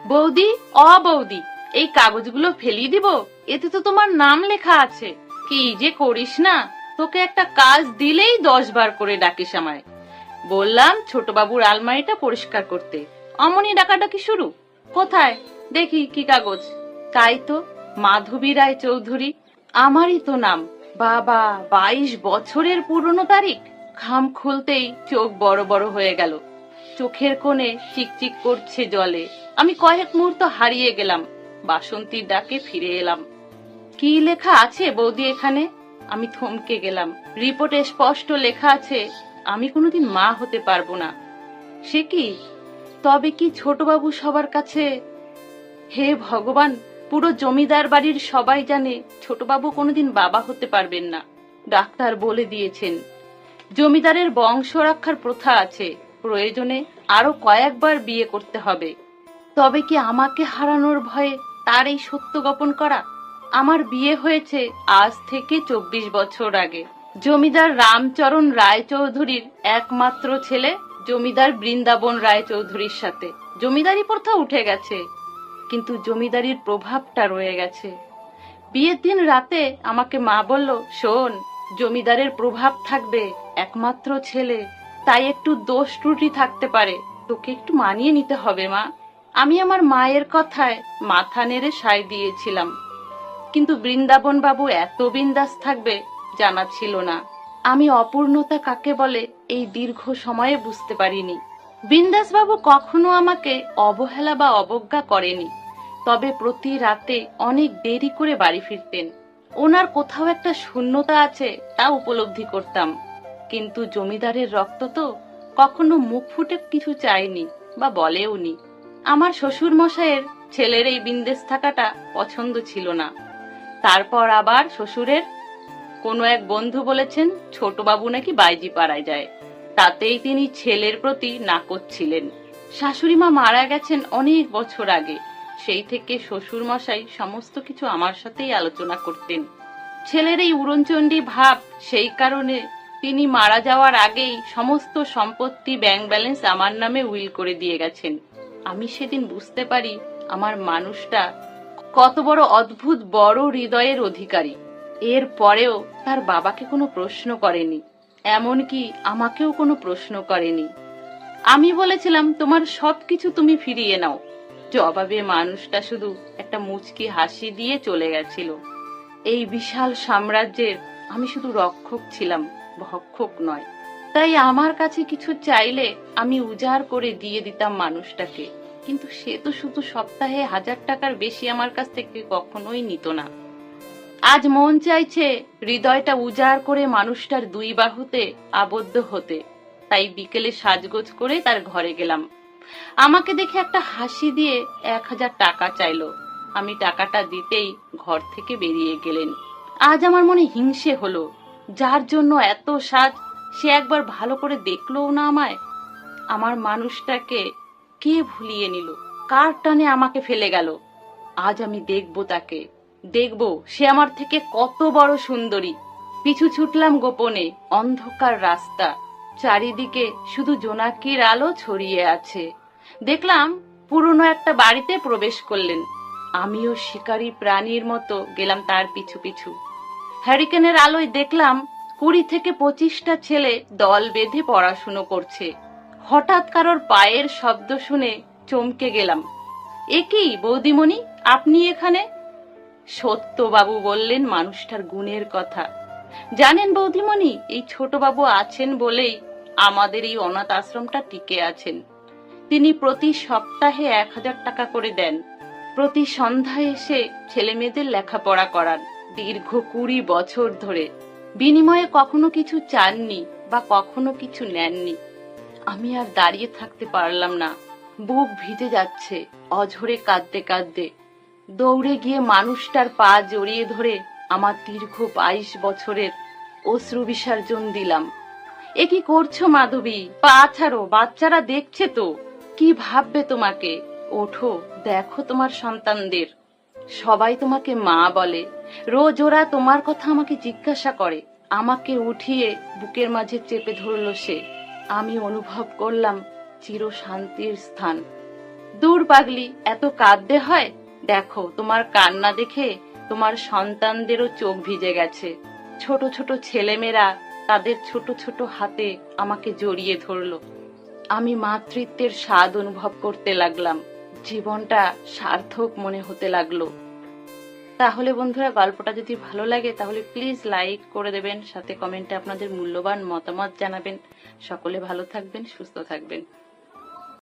বৌদি, বৌদি, এই কাগজগুলো ফেলিয়ে দিব, এতে তো তোমার নাম লেখা আছে। কি যে করিস না, তোকে একটা কাজ দিলেই 10 বার করে ডাকিস আমায়। বললাম ছোট বাবুর আলমারিটা পরিষ্কার করতে, অমনি ডাকাডাকি শুরু। কোথায় দেখি কি কাগজ? তাই তো, মাধবী রায় চৌধুরী, আমারই তো নাম। বাবা, 22 বছরের পুরনো তারিখ। খাম খুলতেই চোখ বড় বড় হয়ে গেল, চোখের কোণে চিকচিক করছে জলে। আমি কয়েক মুহূর্ত হারিয়ে গেলাম, বাসন্তীর ডাকে ফিরে এলাম। কি লেখা আছে বৌদি এখানে? আমি থমকে গেলাম। রিপোর্টে স্পষ্ট লেখা আছে আমি কোনোদিন মা হতে পারবো না। সে কি? তবে কি ছোটবাবু সবার কাছে? হে ভগবান, পুরো জমিদার বাড়ির সবাই জানে ছোটবাবু কোনোদিন বাবা হতে পারবেন না। ডাক্তার বলে দিয়েছেন জমিদারের বংশ রক্ষার প্রথা আছে, প্রয়োজনে আরো কয়েকবার বিয়ে করতে হবে। তবে কি আমাকে হারানোর ভয়ে তার এই সত্য গোপন করা? আমার বিয়ে হয়েছে আজ থেকে 24 বছর আগে, জমিদার রামচরণ রায়চৌধুরীর একমাত্র ছেলে জমিদার বৃন্দাবন রায়চৌধুরীর সাথে। জমিদারি প্রথা উঠে গেছে, কিন্তু জমিদারির প্রভাবটা রয়ে গেছে। বিয়ের দিন রাতে আমাকে মা বলল, শোন, জমিদারের প্রভাব থাকবে, একমাত্র ছেলে, তাই একটু দোষ ত্রুটি থাকতে পারে, তোকে একটু মানিয়ে নিতে হবে মা। আমি আমার মায়ের কথায় মাথা নেড়ে সায় দিয়েছিলাম, কিন্তু বৃন্দাবন বাবু এত বিন্দাস থাকবে জানা ছিল না। আমি অপূর্ণতা কাকে বলে এই দীর্ঘ সময়ে বুঝতে পারিনি। বিন্দাস বাবু কখনো আমাকে অবহেলা বা অবজ্ঞা করেনি, তবে প্রতি রাতে অনেক দেরি করে বাড়ি ফিরতেন। ওনার কোথাও একটা শূন্যতা আছে তা উপলব্ধি করতাম, কিন্তু জমিদারের রক্ত তো কখনো মুখ ফুটে কিছু চায়নি বা বলেওনি। আমার শ্বশুর মশাইয়ের ছেলের এই বিন্দেশ থাকাটা পছন্দ ছিল না। তারপর আবার শ্বশুরের কোনো এক বন্ধু বলেছেন ছোটবাবু নাকি বাইজি পাড়ায় যায়, তাতেই তিনি ছেলের প্রতি নাকচ ছিলেন। শাশুড়িমা মারা গেছেন অনেক বছর আগে, সেই থেকে শ্বশুর মশাই সমস্ত কিছু আমার সাথেই আলোচনা করতেন। ছেলের এই উড়নচণ্ডী ভাব, সেই কারণে তিনি মারা যাওয়ার আগেই সমস্ত সম্পত্তি ব্যাংক ব্যালেন্স আমার নামে উইল করে দিয়ে গেছেন। আমি সেদিন বুঝতে পারি আমার মানুষটা কত বড় অদ্ভুত বড় হৃদয়ের অধিকারী। এর পরেও তার বাবাকে কোনো প্রশ্ন করেনি, এমনকি আমাকেও কোনো প্রশ্ন করেনি। আমি বলেছিলাম তোমার সবকিছু তুমি ফিরিয়ে নাও, জবাবে মানুষটা শুধু একটা মুচকি হাসি দিয়ে চলে গেছিল। এই বিশাল সাম্রাজ্যের আমি শুধু রক্ষক ছিলাম, ভক্ষক নয়। তাই আমার কাছে কিছু চাইলে আমি উজাড় করে দিয়ে দিতাম মানুষটাকে, কিন্তু সে তো শুধু সপ্তাহে 1000 টাকার বেশি আমার কাছ থেকে কখনোই নিত না। আজ মন চাইছে হৃদয়টা উজাড় করে মানুষটার 2 বাহুতে আবদ্ধ হতে, তাই বিকেলে সাজগোজ করে তার ঘরে গেলাম। আমাকে দেখে একটা হাসি দিয়ে 1000 টাকা চাইলো। আমি টাকাটা দিতেই ঘর থেকে বেরিয়ে গেলেন। আজ আমার মনে হিংসে হলো, যার জন্য এত সাজ সে একবার ভালো করে দেখলোও না আমায়। আমার মানুষটাকে কে ভুলিয়ে নিল, কার টানে আমাকে ফেলে গেল। আজ আমি দেখবো তাকে, দেখবো সে আমার থেকে কত বড় সুন্দরী। পিছু ছুটলাম গোপনে, অন্ধকার রাস্তা, চারিদিকে শুধু জোনাকির আলো ছড়িয়ে আছে। দেখলাম পুরনো একটা বাড়িতে প্রবেশ করলেন। আমিও শিকারী প্রাণীর মতো গেলাম তার পিছু পিছু। হ্যারিকেনের আলোয় দেখলাম 20 থেকে 25টা ছেলে দল বেঁধে পড়াশুনো করছে। হঠাৎ কারোর পায়ের শব্দ শুনে চমকে গেলাম। এ কি বৌদিমণি, আপনি এখানে? সত্যবাবু বললেন মানুষটার গুণের কথা। জানেন বৌদিমণি, এই ছোটবাবু আছেন বলেই আমাদের এই অনাথ আশ্রমটা টিকে আছেন। তিনি প্রতি সপ্তাহে 1000 টাকা করে দেন, প্রতি সন্ধ্যায় এসে ছেলে মেয়েদের লেখাপড়া করান, দীর্ঘ 20 বছর ধরে। বিনিময়ে কখনো কিছু চাননি বা কখনো কিছু নেননি। আমি আর দাঁড়িয়ে থাকতে পারলাম না, বুক ভিজে যাচ্ছে। অঝরে কাঁদতে কাঁদতে দৌড়ে গিয়ে মানুষটার পা জড়িয়ে ধরে আমার দীর্ঘ 22 বছরের অশ্রু বিসর্জন দিলাম। এ কি করছো মাধবী, পা ছাড়ো, বাচ্চারা দেখছে তো, কি ভাববে তোমাকে? ওঠো, দেখো তোমার সন্তানদের, সবাই তোমাকে মা বলে, রোজ ওরা তোমার কথা আমাকে জিজ্ঞাসা করে। আমাকে উঠিয়ে বুকের মাঝে চেপে ধরল সে। আমি অনুভব করলাম চির শান্তির স্থান। দূর পাগলি, এত কাঁদতে হয়? দেখো, তোমার কান্না দেখে তোমার সন্তানদেরও চোখ ভিজে গেছে। ছোট ছোট ছেলেমেয়েরা তাদের ছোট ছোট হাতে আমাকে জড়িয়ে ধরলো। আমি মাতৃত্বের স্বাদ অনুভব করতে লাগলাম। জীবনটা সার্থক মনে হতে লাগলো। তাহলে বন্ধুরা, গল্পটা যদি ভালো লাগে তাহলে প্লিজ লাইক করে দেবেন, সাথে কমেন্টে আপনাদের মূল্যবান মতামত জানাবেন। সকলে ভালো থাকবেন, সুস্থ থাকবেন।